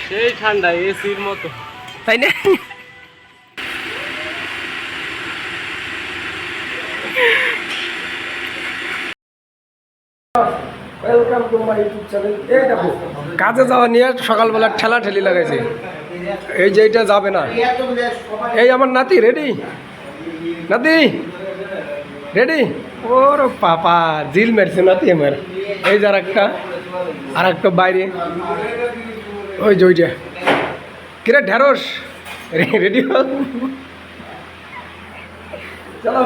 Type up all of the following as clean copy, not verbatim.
সেই ঠান্ডা এসির মতো, তাই না? কাজে যাওয়া নিয়ে সকালবেলা ঠেলা ঠেলি লাগাইছে। এই যে এটা যাবে না। এই আমার নাতি রেডি, নাতি রেডি। ওর পাপা জিল মেরছে নাতি আমার। এই যে আর একটা বাইরে, ওই যে ওইটা কিরে ঢেঁড়স রেডি। চলো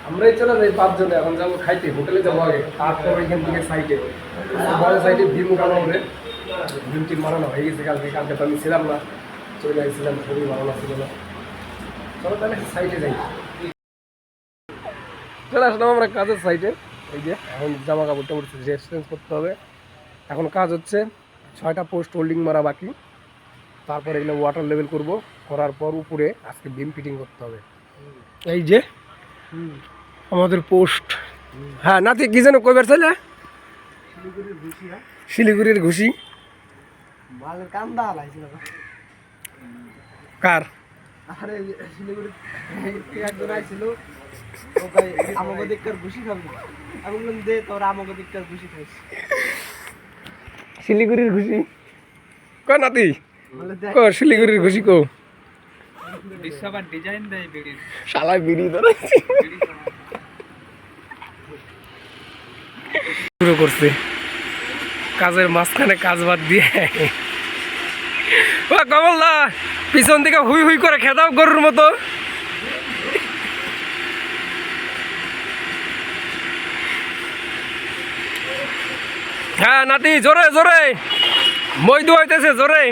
আমরাই চলে যাই 5 জনে। এখন যাবো খাইতে, হোটেলে যাবো আগে, তারপর এখান থেকে সাইডে বড় সাইডে ভিম উঠানো হবে। ভিম টিম বানানো হয়ে গেছে কালকে তো আমি ছিলাম না, চলে আসছিলাম, শরীর ভালো লাগছিল না। চলো তাহলে সাইডে যাই। চলে আসলাম আমরা কাজের সাইডে। এই যে এখন জামা কাপড় টাপড় চেঞ্জ করতে হবে। এখন কাজ হচ্ছে 6টা পোস্ট হোল্ডিং মারা বাকি, তারপর এগুলো ওয়াটার লেভেল করব, করার পর উপরে আজকে বিম ফিটিং করতে হবে। এই যে আমাদের পোস্ট। হ্যাঁ নাতি কি যেন কইবার চাইলে? শিলিগুড়ির ঘুষি কার? আরে শিলিগুড়ি একজন আইছিল, আমাকে দেখকার ঘুষি খাবি। আমি বললাম দে তোরা আমাকে দেখকার ঘুষি খাইস। শিলিগুড়ির ঘুষি কো নাতি, কো শিলিগুড়ির ঘুষি কো? বিশ্ববার ডিজাইন দেয় বিড়ি, শালা বিড়ি ধরাইছি শুরু করছে। কাজের মাঝখানে কাজ বাদ দিয়ে ও কমল না, পিছন দিকে হুই হুই করে খেদাও গরুর মতো। হ্যাঁ নাতি জোরে জোরে মই দুয়াইতেছে জোরে।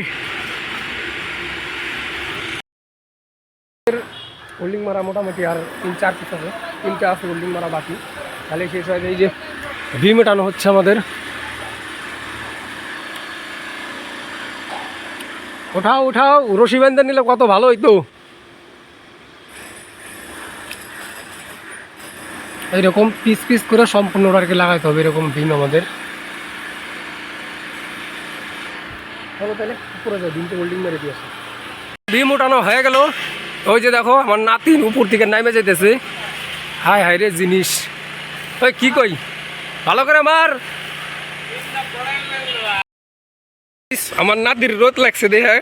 হোল্ডিং মারা মোটামুটি আর 3-4 পিস আছে, 3টা আছে হোল্ডিং মারা বাকি, তাহলে শেষ হয়ে যায়। এই যে ভিম মেটানো হচ্ছে আমাদের। উঠাও উঠাও, রশি বেঁধে নিলে কত ভালো হইতো। এইরকম পিস পিস করে সম্পূর্ণ আর কি লাগাইতে হবে, এরকম ভিম আমাদের। চলো তাহলে উপরে যাও, ভিমটা হোল্ডিং মেরে দিয়েছে। ভিম উঠানো হয়ে গেল। ওই যে দেখো আমার নাতিন উপর থেকে নামে যেতেছে। হায় হায় রে জিনিস, ওই কি কই ভালো করে মার। আমার নাতির রোদ লাগছে দেখে,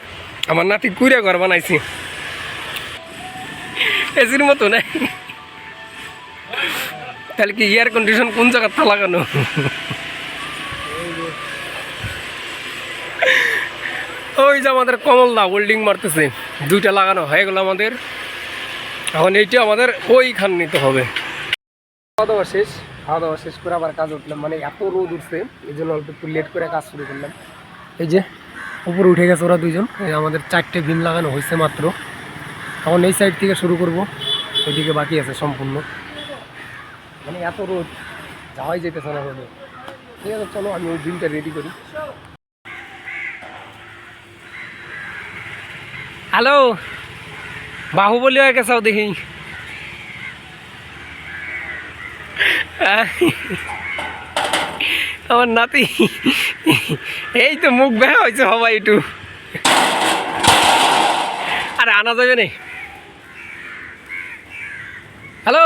আমার নাতি কুড়িয়া ঘর বানাইছি এসির মতো নাই। তাহলে কি এয়ার কন্ডিশন কোন জায়গায় তা লাগানো? ওই যে আমাদের কমলদা হোল্ডিং মারতেছে, 2টা লাগানো হয়ে গেল আমাদের। এখন এইটা আমাদের ওইখান নিতে হবে। খাওয়া দাওয়া শেষ, খাওয়া দাওয়া শেষ করে আবার কাজ উঠলাম। মানে এত রোদ উঠছে, এই জন্য অল্প একটু লেট করে কাজ শুরু করলাম। এই যে উপরে উঠে গেছে ওরা 2জন। আমাদের 4টে ভিম লাগানো হয়েছে মাত্র। এখন এই সাইড থেকে শুরু করব, ওইদিকে বাকি আছে সম্পূর্ণ। মানে এত রোদ, যাওয়াই যেতেছে না রোদে। ঠিক আছে চলো আমি ওই ভিমটা রেডি করি। হ্যালো, বাহুবলী হয়ে গেছাও দেখি। আমার নাতি এই তো মুখ বেহা হয়েছে সবাই একটু। আরে আনা যাবে না। হ্যালো,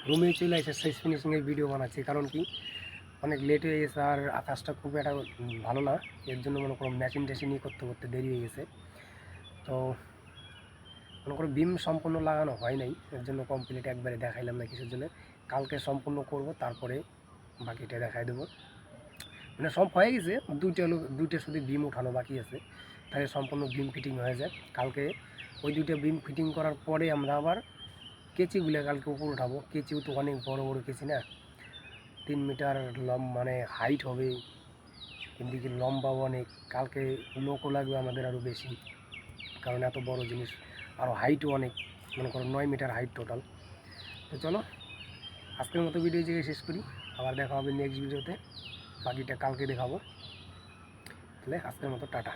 রুমে চলে এসে শেষ ফিনিশিংয়ের ভিডিও বানাচ্ছি, কারণ কি অনেক লেট হয়ে গেছে আর আকাশটা খুব একটা ভালো না, এর জন্য মনে করো মেশিন টেশিনই করতে করতে দেরি হয়ে গেছে। তো মনে করো বিম সম্পূর্ণ লাগানো হয় নাই, এর জন্য কমপ্লিট একবারে দেখাইলাম না কিছুর জন্য। কালকে সম্পূর্ণ করব, তারপরে বাকিটা দেখাই দেবো। মানে সব হয়ে গেছে, দুইটা শুধু বিম উঠানো বাকি আছে, তাহলে সম্পূর্ণ বিম ফিটিং হয়ে যায়। কালকে ওই দুইটা বিম ফিটিং করার পরে আমরা আবার কেচিগুলো কালকে উপর উঠাবো। কেচিও তো অনেক বড় বড় কেচি না, 3 মিটার মানে হাইট হবে, এদিকে লম্বাও অনেক। কালকে লোকও লাগবে আমাদের আরও বেশি, কারণ এত বড় জিনিস, আরও হাইটও অনেক, মনে করো 9 মিটার হাইট টোটাল। তো চলো আজকের মতো ভিডিও জায়গায় শেষ করি, আবার দেখা হবে নেক্সট ভিডিওতে, বাকিটা কালকে দেখাবো। তাহলে আজকের মতো টাটা।